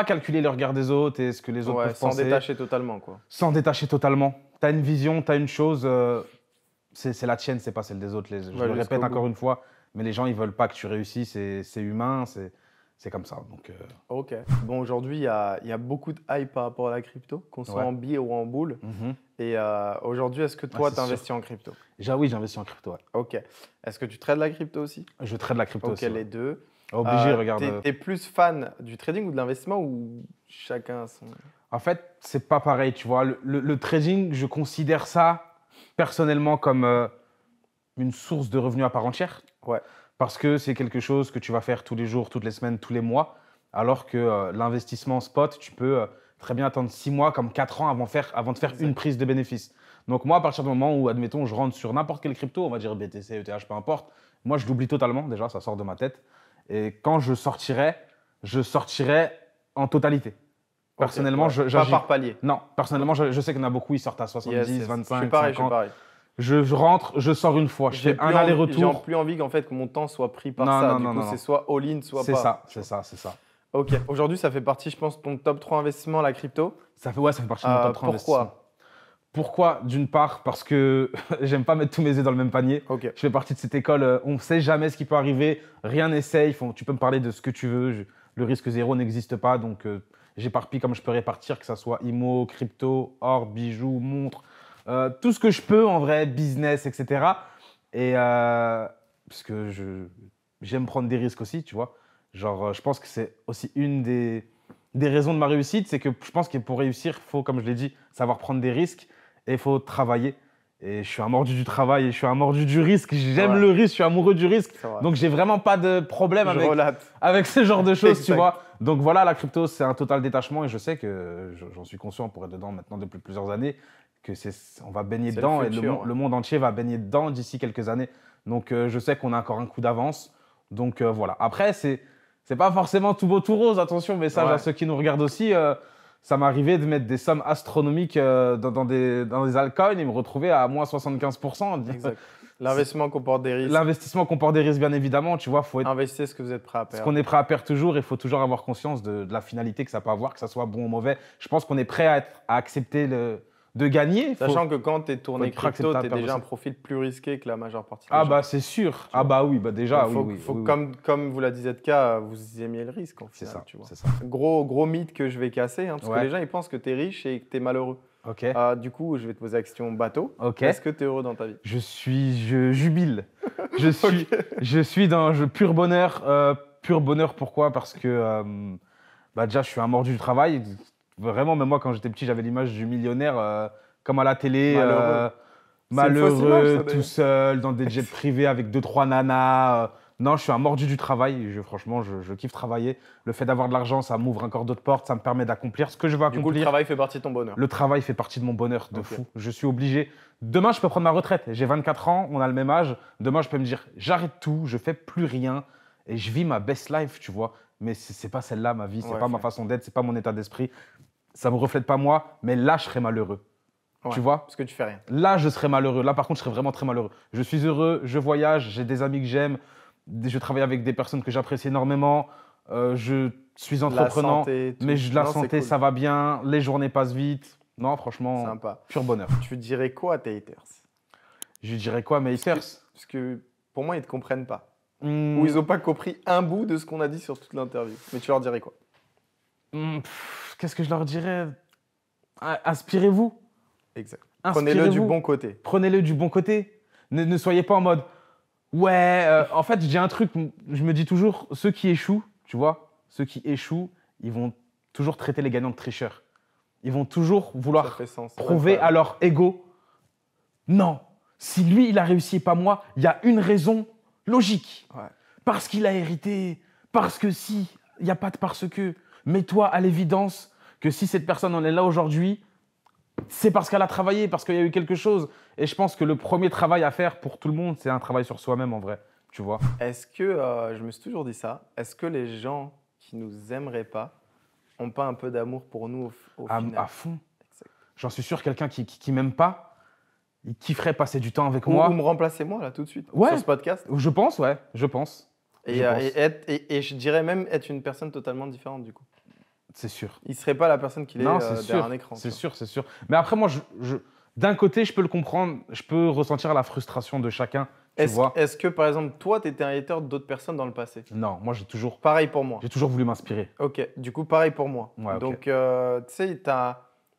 calculer le regard des autres et ce que les autres peuvent penser. Sans détacher totalement, quoi. Sans détacher totalement. Tu as une vision, tu as une chose, c'est la tienne, c'est pas celle des autres. Je le répète encore une fois, mais les gens, ils veulent pas que tu réussisses, c'est humain, c'est comme ça. Donc, Ok. Bon, aujourd'hui, il y a beaucoup de hype par rapport à la crypto, qu'on soit en billet ou en boule. Et aujourd'hui, est-ce que toi, tu investis en crypto? Oui, j'investis en crypto. Ouais. Ok. Est-ce que tu trades la crypto aussi? Je trade la crypto aussi. Ok, les deux. Obligé, regarde. T'es plus fan du trading ou de l'investissement ou chacun son… En fait, c'est pas pareil, tu vois. Le trading, je considère ça personnellement comme une source de revenus à part entière. Ouais. Parce que c'est quelque chose que tu vas faire tous les jours, toutes les semaines, tous les mois. Alors que l'investissement spot, tu peux très bien attendre 6 mois, comme 4 ans avant de faire une prise de bénéfice. Donc moi, à partir du moment où, admettons, je rentre sur n'importe quelle crypto, on va dire BTC, ETH, peu importe, moi, je l'oublie totalement. Déjà, ça sort de ma tête. Et quand je sortirai en totalité. Personnellement, pas par palier. Non, personnellement, je sais qu'il y en a beaucoup, ils sortent à 70, 25, je suis pareil, 50. Je suis pareil. Je rentre, je sors une fois, je fais un aller-retour. J'ai plus envie qu'en fait que mon temps soit pris par ça. Du coup, c'est soit all-in, soit pas. C'est ça. Ok. Aujourd'hui, ça fait partie, je pense, de ton top 3 investissement, la crypto. Ça fait partie de mon top 3 investissement. Pourquoi? D'une part, parce que j'aime pas mettre tous mes œufs dans le même panier. Okay. Je fais partie de cette école, on ne sait jamais ce qui peut arriver, rien n'est safe, tu peux me parler de ce que tu veux, le risque zéro n'existe pas, donc j'éparpille comme je peux répartir, que ce soit IMO, crypto, or, bijoux, montres, tout ce que je peux en vrai, business, etc. Et parce que j'aime prendre des risques aussi, tu vois. Genre, je pense que c'est aussi une des raisons de ma réussite, c'est que je pense que pour réussir, il faut, comme je l'ai dit, savoir prendre des risques et il faut travailler. Et je suis un mordu du travail et je suis un mordu du risque. J'aime le risque, je suis amoureux du risque. Donc, j'ai vraiment pas de problème avec ce genre de choses, tu vois. Donc, voilà, la crypto, c'est un total détachement et je sais que j'en suis conscient pour être dedans maintenant depuis plusieurs années, que on va baigner dedans et le monde entier va baigner dedans d'ici quelques années. Donc, je sais qu'on a encore un coup d'avance. Donc, voilà. Après, c'est pas forcément tout beau, tout rose. Attention, message à ceux qui nous regardent aussi. Ça m'est arrivé de mettre des sommes astronomiques dans des altcoins et me retrouver à moins 75%. Exact. L'investissement comporte des risques. L'investissement comporte des risques, bien évidemment. Tu vois, faut investissez ce que vous êtes prêt à perdre. Ce qu'on est prêt à perdre toujours, il faut toujours avoir conscience de la finalité que ça peut avoir, que ça soit bon ou mauvais. Je pense qu'on est prêt à accepter de gagner. Sachant que quand tu es tourné faut être crypto, tu es acceptable déjà un aussi. profil plus risqué que la majeure partie des Ah gens. bah c'est sûr. Ah vois. bah oui, bah déjà, Donc, oui. Comme vous l'a dit ZK, vous aimiez le risque en C'est final. ça, Tu vois. c'est ça. Gros mythe que je vais casser, hein, parce que Ouais. les gens ils pensent que tu es riche et que tu es malheureux. Ok. Du coup, je vais te poser la question bateau. Ok. Est-ce que tu es heureux dans ta vie? Je jubile. Je suis dans pur bonheur. Pur bonheur, pourquoi? Parce que bah déjà, je suis un mordu du travail. Vraiment, même moi, quand j'étais petit, j'avais l'image du millionnaire comme à la télé. Malheureux. C'est une Malheureux, fausse image, ça, tout d'ailleurs. seul, dans des jets privés avec 2-3 nanas. Non, je suis un mordu du travail. Franchement, je kiffe travailler. Le fait d'avoir de l'argent, ça m'ouvre encore d'autres portes. Ça me permet d'accomplir ce que je veux Du coup, le accomplir. travail fait partie de ton bonheur. Le travail fait partie de mon bonheur de Ok. fou. Je suis obligé. Demain, je peux prendre ma retraite. J'ai 24 ans, on a le même âge. Demain, je peux me dire, j'arrête tout, je fais plus rien et je vis ma best life, tu vois. Mais c'est pas celle-là, ma vie. C'est Ouais, pas ma fait. façon d'être, c'est pas mon état d'esprit. Ça me reflète pas moi, mais là, je serais malheureux. Ouais, Tu vois? parce que tu fais rien. Là, je serais malheureux. Là, par contre, je serais vraiment très malheureux. Je suis heureux, je voyage, j'ai des amis que j'aime, je travaille avec des personnes que j'apprécie énormément. Je suis entreprenant, santé, tout. mais la Non, c'est santé, cool. ça va bien. Les journées passent vite. Non, franchement, Sympa. pur bonheur. Tu dirais quoi à tes haters? Je dirais quoi, mes haters? Parce que pour moi, ils ne te comprennent pas. Hmm, Ou ils n'ont pas compris un bout de ce qu'on a dit sur toute l'interview. Mais tu leur dirais quoi? Qu'est-ce que je leur dirais? Inspirez-vous. Exact. Prenez-le du Inspirez-vous. bon côté. Prenez-le du bon côté. Ne soyez pas en mode ouais. En fait, j'ai un truc, je me dis toujours, ceux qui échouent, tu vois, ceux qui échouent, ils vont toujours traiter les gagnants de tricheurs. Ils vont toujours Ça vouloir fait sens. prouver Ouais, à leur ego non, si lui, il a réussi et pas moi, il y a une raison logique. Ouais. Parce qu'il a hérité, parce que si, il n'y a pas de parce que. Mets-toi à l'évidence que si cette personne en est là aujourd'hui, c'est parce qu'elle a travaillé, parce qu'il y a eu quelque chose. Et je pense que le premier travail à faire pour tout le monde, c'est un travail sur soi-même en vrai. Tu vois? Est-ce que, je me suis toujours dit ça, est-ce que les gens qui nous aimeraient pas n'ont pas un peu d'amour pour nous au final? À fond. Exact. J'en suis sûr, quelqu'un qui m'aime pas, il kifferait passer du temps avec Ou moi. me remplacer moi là tout de suite Ouais. sur ce podcast. Je pense, ouais, je pense. Et, Je pense. et je dirais même être une personne totalement différente du coup. C'est sûr. Il serait pas la personne qu'il est Non, c'est derrière sûr. un écran. C'est tu vois. sûr, c'est sûr. Mais après, moi, d'un côté, je peux le comprendre. Je peux ressentir la frustration de chacun. Tu vois? Est-ce que par exemple toi tu étais un hater d'autres personnes dans le passé? Non, moi, j'ai toujours Pareil pour moi. voulu m'inspirer. Ok, du coup pareil pour moi. Ouais, ok. Donc tu sais,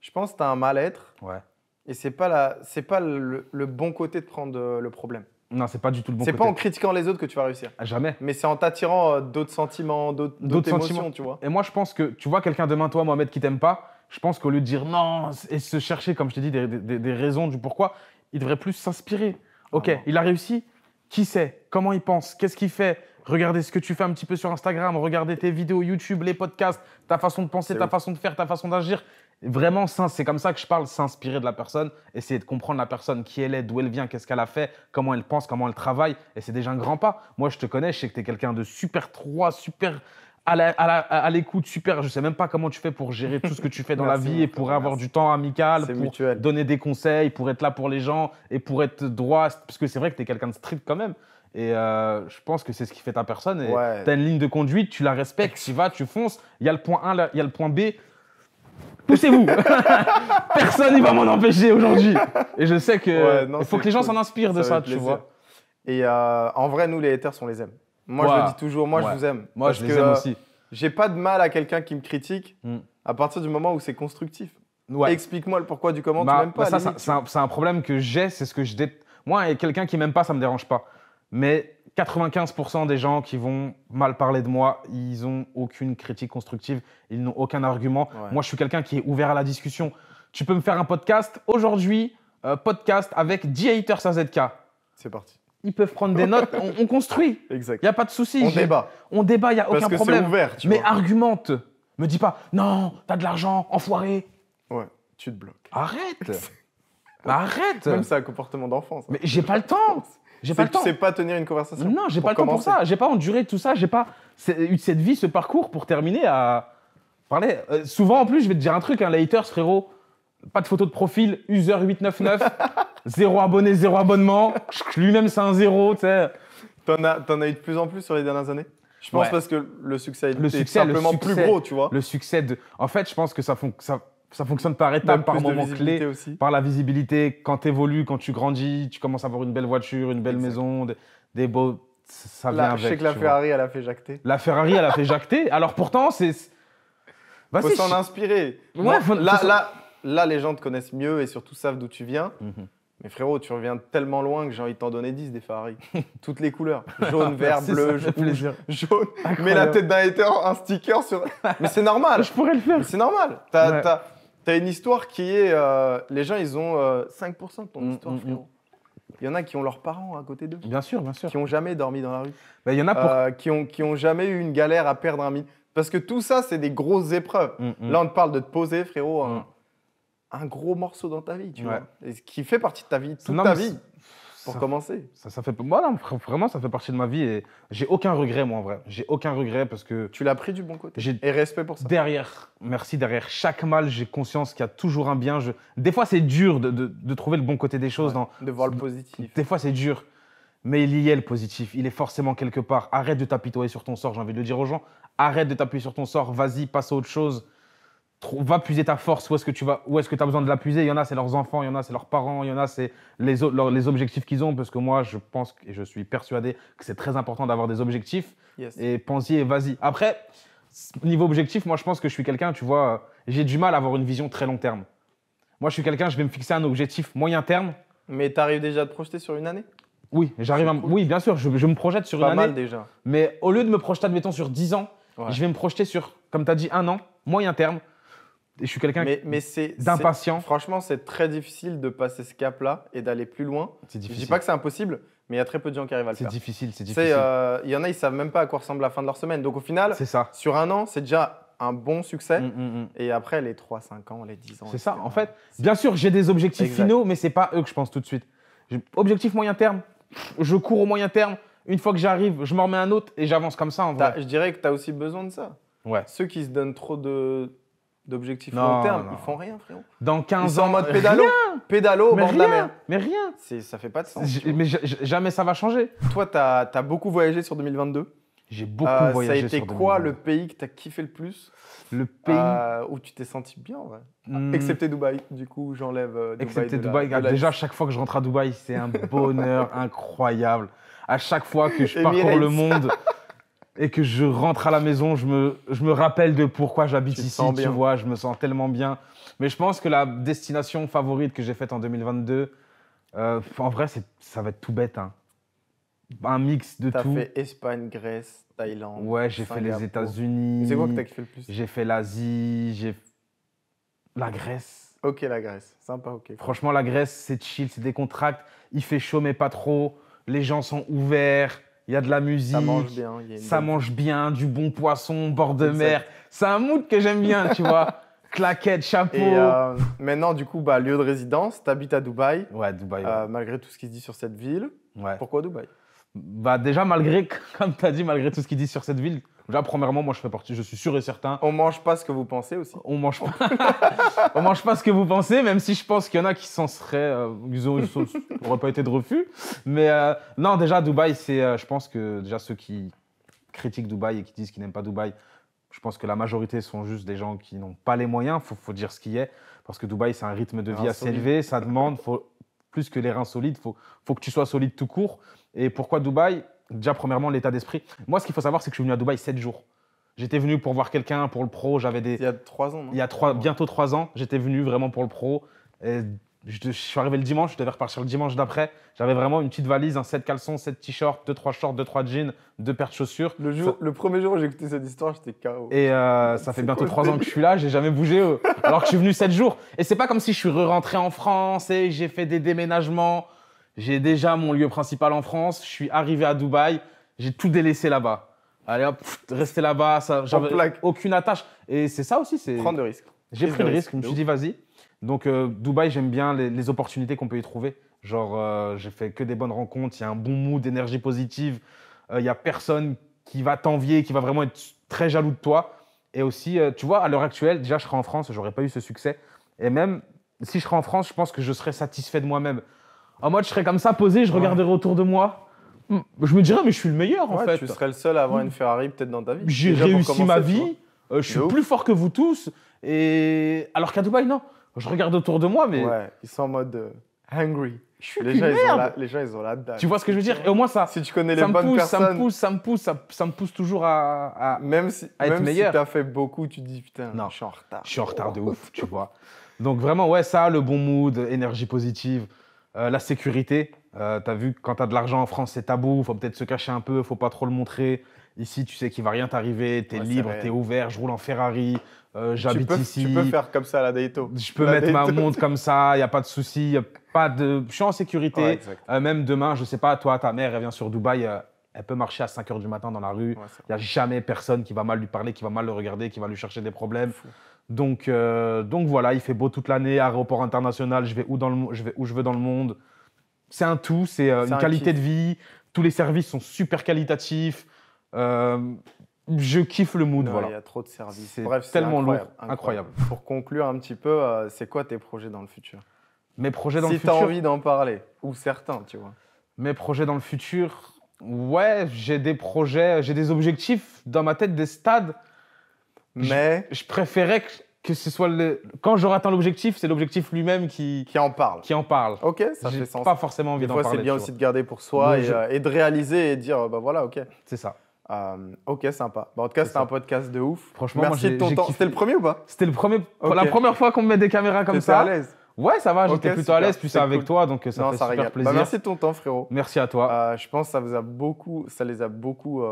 je pense que tu as un mal-être Ouais. et c'est pas le bon côté de prendre le problème. Non, c'est pas du tout le bon C'est côté. pas en critiquant les autres que tu vas réussir. Ah, jamais. Mais c'est en t'attirant d'autres sentiments, d'autres D'autres émotions, sentiments. tu vois. Et moi, je pense que, tu vois, quelqu'un demain, toi, Mohamed, qui t'aime pas, je pense qu'au lieu de dire non et se chercher, comme je t'ai dit, des raisons du pourquoi, il devrait plus s'inspirer. Ok, Ah non. il a réussi. Qui c'est? Comment il pense? Qu'est-ce qu'il fait? Regardez ce que tu fais un petit peu sur Instagram, regardez tes vidéos YouTube, les podcasts, ta façon de penser, C'est ta ouf. façon de faire, ta façon d'agir. Vraiment, c'est comme ça que je parle, s'inspirer de la personne, essayer de comprendre la personne, qui elle est, d'où elle vient, qu'est-ce qu'elle a fait, comment elle pense, comment elle travaille. Et c'est déjà un grand pas. Moi, je te connais, je sais que tu es quelqu'un de super droit, super à l'écoute, super. Je sais même pas comment tu fais pour gérer tout ce que tu fais dans la Merci, vie mon et frère, pour avoir merci. du temps amical, C'est pour mutuel. donner des conseils, pour être là pour les gens et pour être droit. Parce que c'est vrai que tu es quelqu'un de strict quand même. Et je pense que c'est ce qui fait ta personne. Et Ouais. tu as une ligne de conduite, tu la respectes, tu y vas, tu fonces. Il y a le point A, il y a le point B. Poussez-vous. Personne ne va m'en empêcher aujourd'hui. Et je sais qu'il Ouais, non, faut c'est que les gens cool. s'en inspirent de Ça ça, fait tu plaisir. vois. Et en vrai, nous les haters, on les aime. Moi, je Ouais. le dis toujours, moi, Ouais. je vous aime. Moi, Parce je les que, aime aussi. J'ai pas de mal à quelqu'un qui me critique Mm. à partir du moment où c'est constructif. Ouais. Explique-moi le pourquoi du comment, Bah, tu m'aimes pas. bah, ça, limite, c'est un problème que j'ai, c'est ce que je Moi, et quelqu'un qui m'aime pas, ça me dérange pas. Mais 95% des gens qui vont mal parler de moi, ils ont aucune critique constructive, ils n'ont aucun argument. Ouais. Moi, je suis quelqu'un qui est ouvert à la discussion. Tu peux me faire un podcast aujourd'hui, podcast avec 10 haters à ZK. C'est parti. Ils peuvent prendre des notes, on construit. Exact. Il n'y a pas de souci. On débat. On débat, il n'y a Parce aucun que problème. c'est ouvert, tu Mais vois. argumente. Me dis pas, non, t'as de l'argent, enfoiré. Ouais, tu te bloques. Arrête. Arrête. Même c'est un comportement d'enfant. ça. Mais j'ai pas le temps. J'ai pas le Tu temps. sais pas tenir une conversation. Non, j'ai pas le temps pour commencer. ça. J'ai pas enduré tout ça. J'ai pas eu cette vie, ce parcours pour terminer à parler. Souvent, en plus, je vais te dire un truc, les haters, frérot. Pas de photo de profil, user899, 0 abonné, 0 abonnement. Lui-même, c'est un 0, tu sais. T'en as eu de plus en plus sur les dernières années? Je pense Ouais. parce que le succès Le est succès, simplement plus gros, tu vois. Le succès de. En fait, je pense que ça Ça fonctionne par étapes, par moments clés, aussi. par la visibilité. Quand tu évolues, quand tu grandis, tu commences à avoir une belle voiture, une belle maison, des beaux. Ça vient avec. Je sais que la Ferrari, elle a fait jacter. La Ferrari, elle a fait jacter. Alors pourtant, c'est. Bah, faut s'en inspirer. Ouais, là, les gens te connaissent mieux et surtout savent d'où tu viens. Mais frérot, tu reviens tellement loin que j'ai envie de t'en donner 10 des Ferrari. Toutes les couleurs. Jaune, vert, bleu, rouge, jaune. Mets la tête d'un hater, un sticker sur. Mais c'est normal. Je pourrais le faire. C'est normal. T'as une histoire qui est. Les gens, ils ont 5% de ton histoire, frérot. Il y en a qui ont leurs parents à côté d'eux. Bien sûr, bien sûr. Qui n'ont jamais dormi dans la rue. Il y en a qui ont jamais eu une galère à perdre un million. Parce que tout ça, c'est des grosses épreuves. Là, on te parle de te poser, frérot, un gros morceau dans ta vie, tu vois. Et ce qui fait partie de ta vie, toute ta vie, pour commencer. Ça fait... Moi, non, vraiment, ça fait partie de ma vie et j'ai aucun regret, moi, en vrai. J'ai aucun regret parce que... Tu l'as pris du bon côté. Et respect pour ça. Derrière chaque mal, j'ai conscience qu'il y a toujours un bien. Des fois, c'est dur de trouver le bon côté des choses. De voir le positif. Des fois, c'est dur. Mais il y est le positif. Il est forcément quelque part. Arrête de t'apitoyer sur ton sort, j'ai envie de le dire aux gens. Arrête de t'appuyer sur ton sort. Vas-y, passe à autre chose. Va puiser ta force. Où est-ce que tu as besoin de la puiser? Il y en a, c'est leurs enfants. Il y en a, c'est leurs parents. Il y en a, c'est les objectifs qu'ils ont. Parce que moi, je pense et je suis persuadé que c'est très important d'avoir des objectifs. Yes. Et pense-y et vas-y. Après, niveau objectif, moi, je pense que je suis quelqu'un, tu vois, j'ai du mal à avoir une vision très long terme. Moi, je suis quelqu'un, je vais me fixer un objectif moyen terme. Mais tu arrives déjà à te projeter sur une année? Oui, oui, bien sûr, je me projette sur une année. Pas mal déjà. Mais au lieu de me projeter, admettons, sur 10 ans, je vais me projeter sur, comme tu as dit, un an, moyen terme. Et je suis quelqu'un d'impatient. Franchement, c'est très difficile de passer ce cap-là et d'aller plus loin. C'est difficile. Je dis pas que c'est impossible, mais il y a très peu de gens qui arrivent à le faire. C'est difficile. Il y en a, ils savent même pas à quoi ressemble la fin de leur semaine. Donc au final, sur un an, c'est déjà un bon succès. Et après, les 3, 5 ans, les 10 ans. C'est ça. En fait, bien sûr, j'ai des objectifs finaux, mais c'est pas eux que je pense tout de suite. Objectif moyen terme, je cours au moyen terme. Une fois que j'arrive, je m'en remets un autre et j'avance comme ça. En vrai. Je dirais que tu as aussi besoin de ça. Ouais. Ceux qui se donnent trop d'objectifs long terme, ils font rien, frérot. Dans 15 ans, ils sont en mode pédalo au bord de la mer. Mais rien. Ça fait pas de sens. Mais jamais ça va changer. Toi, tu as beaucoup voyagé sur 2022. J'ai beaucoup voyagé. Ça a été quoi le pays que tu as kiffé le plus? Le pays où tu t'es senti bien, ouais. Excepté Dubaï, du coup, j'enlève Dubaï. Excepté Dubaï. Déjà, chaque fois que je rentre à Dubaï, c'est un bonheur incroyable. À chaque fois que je parcours le monde et que je rentre à la maison, je me rappelle de pourquoi j'habite ici, tu vois, je me sens tellement bien. Mais je pense que la destination favorite que j'ai faite en 2022, en vrai, ça va être tout bête. Hein. Un mix de tout. T'as fait Espagne, Grèce, Thaïlande. Ouais, j'ai fait les États-Unis. C'est quoi que t'as kiffé le plus? J'ai fait l'Asie, la Grèce. Ok, la Grèce, sympa, ok. Franchement, la Grèce, c'est chill, c'est décontracté. Il fait chaud, mais pas trop. Les gens sont ouverts. Il y a de la musique. Ça mange bien. Ça mange bien, du bon poisson, bord de mer. C'est un mood que j'aime bien, tu vois. Claquettes, chapeau. Et maintenant, du coup, lieu de résidence, t'habites à Dubaï. Ouais, Dubaï. Malgré tout ce qui se dit sur cette ville. Ouais. Pourquoi Dubaï? Déjà, comme tu as dit, malgré tout ce qu'ils disent sur cette ville, déjà, premièrement, moi, je suis sûr et certain. On mange pas ce que vous pensez aussi. On mange pas ce que vous pensez, même si je pense qu'il y en a qui s'en seraient, ils n'auraient pas été de refus. Mais non, déjà, Dubaï, je pense que déjà ceux qui critiquent Dubaï et qui disent qu'ils n'aiment pas Dubaï, je pense que la majorité sont juste des gens qui n'ont pas les moyens. Faut dire ce qui est, parce que Dubaï, c'est un rythme de vie assez élevé. Ça demande, plus que les reins solides, faut que tu sois solide tout court. Et pourquoi Dubaï? Déjà, premièrement, l'état d'esprit. Moi, ce qu'il faut savoir, c'est que je suis venu à Dubaï 7 jours. J'étais venu pour voir quelqu'un, pour le pro. Il y a 3 ans, non? Il y a bientôt 3 ans. J'étais venu vraiment pour le pro. Et je suis arrivé le dimanche, je devais repartir le dimanche d'après. J'avais vraiment une petite valise, un 7 caleçons, 7 t-shirts, 2-3 shorts, 2-3 jeans, 2 paires de chaussures. Le premier jour où j'ai écouté cette histoire, j'étais KO. Et ça fait bientôt 3 ans que je suis là, j'ai jamais bougé alors que je suis venu 7 jours. Et c'est pas comme si je suis rentré en France et j'ai fait des déménagements. J'ai déjà mon lieu principal en France. Je suis arrivé à Dubaï, j'ai tout délaissé là-bas. Allez hop, rester là-bas, j'avais aucune attache. Et c'est ça aussi. Prendre de risques. J'ai pris le risque, je me suis dit vas-y. Donc Dubaï, j'aime bien les opportunités qu'on peut y trouver. Genre, j'ai fait que des bonnes rencontres, il y a un bon mood, d'énergie positive. Il n'y a personne qui va t'envier, qui va vraiment être très jaloux de toi. Et aussi, tu vois, à l'heure actuelle, déjà, je serais en France, j'aurais pas eu ce succès. Et même si je serais en France, je pense que je serais satisfait de moi-même. En mode, je serais comme ça, posé, je regarderais autour de moi. Je me dirais, mais je suis le meilleur en fait. Tu serais le seul à avoir une Ferrari peut-être dans ta vie. J'ai réussi ma vie. je suis plus fort que vous tous. Et alors qu'à Dubaï, non. Je regarde autour de moi, mais Ouais, ils sont en mode hungry. je suis Les qu'une gens, merde. les gens, ils ont la dalle. Tu vois ce que je veux dire? Et au moins, ça, Si tu connais les ça me bonnes pousse, personnes, ça me pousse toujours à même si à être même si meilleur. tu as fait beaucoup, tu te dis putain, Non. je suis en retard. Je suis en retard de ouf, tu vois. Donc vraiment, ouais, ça, le bon mood, énergie positive, la sécurité. Tu as vu, quand tu as de l'argent en France, c'est tabou, faut peut-être se cacher un peu, faut pas trop le montrer. Ici, tu sais qu'il va rien t'arriver, tu es Ouais, c'est libre, réel. tu es ouvert, je roule en Ferrari, j'habite ici. Tu peux faire comme ça à la Daito. Je peux La mettre ma Daito. montre comme ça, il n'y a pas de souci, je suis en sécurité. Ouais, exact. Même demain, je sais pas, toi, ta mère, elle vient sur Dubaï, elle peut marcher à 5 h du matin dans la rue. Ouais, c'est Il n'y a jamais personne qui va mal lui parler, qui va mal le regarder, qui va lui chercher des problèmes. fou. Donc voilà, il fait beau toute l'année, aéroport international, je vais où je veux dans le monde. C'est un tout, c'est une un qualité kiff. de vie. Tous les services sont super qualitatifs. Je kiffe le mood, Non, voilà. il y a trop de services. C'est Bref, c'est tellement lourd, incroyable. incroyable. Pour conclure un petit peu, c'est quoi tes projets dans le futur? Mes projets dans le Si tu as futur. envie d'en parler, ou certains, tu vois. Mes projets dans le futur, ouais, j'ai des projets, j'ai des objectifs dans ma tête, des stades. Mais Je préférais que ce soit quand j'aurai atteint l'objectif, c'est l'objectif lui-même qui qui en parle. en parle. Ok, ça J'ai fait sens. pas forcément envie Des d'en fois, parler. c'est bien tu aussi vois. de garder pour soi Donc, et de réaliser et de dire, bah voilà, ok. C'est ça. Ok, sympa. Bah, en tout cas, C'est c'était ça. un podcast de ouf. Franchement, Merci moi, de ton j'ai temps. kiffé. C'était le premier ou pas? C'était Ok. la première fois qu'on me met des caméras comme T'étais ça. à l'aise? Ouais, ça va, Ok, j'étais plutôt à super, l'aise, puis c'est c'est avec cool. toi, donc ça Non, fait ça super régale. plaisir. Bah, merci de ton temps, frérot. Merci à toi. Je pense que ça les a beaucoup.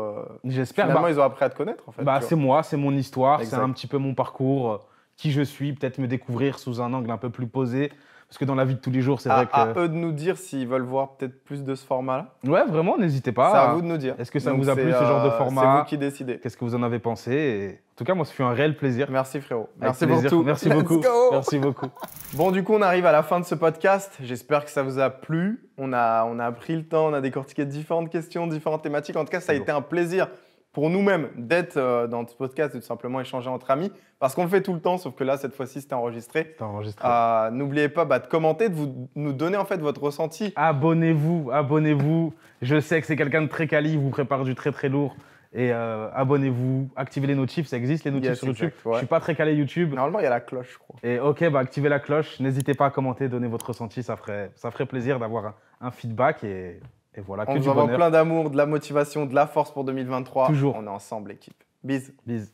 J'espère. Finalement, Bah, ils ont appris à te connaître, en fait. tu c'est vois. moi, c'est mon histoire, c'est Exact. un petit peu mon parcours, qui je suis, peut-être me découvrir sous un angle un peu plus posé. Parce que dans la vie de tous les jours, c'est vrai À que. eux de nous dire s'ils veulent voir peut-être plus de ce format-là. Ouais, vraiment, n'hésitez pas. C'est à vous de nous dire. Est-ce que ça Donc, vous a plu, c'est, ce genre de C'est format vous qui décidez. Qu'est-ce que vous en avez pensé? Et en tout cas, moi, ça fait un réel plaisir. Merci, frérot. Avec Merci pour plaisir. tout. Merci Let's beaucoup. go. Merci beaucoup. Bon, du coup, on arrive à la fin de ce podcast. J'espère que ça vous a plu. On a pris le temps, on a décortiqué différentes questions, différentes thématiques. En tout cas, ça a été un plaisir pour nous-mêmes d'être dans ce podcast et de simplement échanger entre amis. Parce qu'on le fait tout le temps, sauf que là, cette fois-ci, c'était enregistré. C'est enregistré. N'oubliez pas de commenter, de nous donner en fait votre ressenti. Abonnez-vous, abonnez-vous. Je sais que c'est quelqu'un de très quali, il vous prépare du très très lourd. Et abonnez-vous, activez les notifs, ça existe les notifs Yes, sur YouTube. exact, ouais. Je suis pas très calé YouTube. Normalement, il y a la cloche, je crois. Et ok, activez la cloche. N'hésitez pas à commenter, donner votre ressenti. Ça ferait plaisir d'avoir un feedback. Et voilà, On que vous du envoie bonheur. plein d'amour, de la motivation, de la force pour 2023. Toujours. On est ensemble, l'équipe. Bisous. Bisous.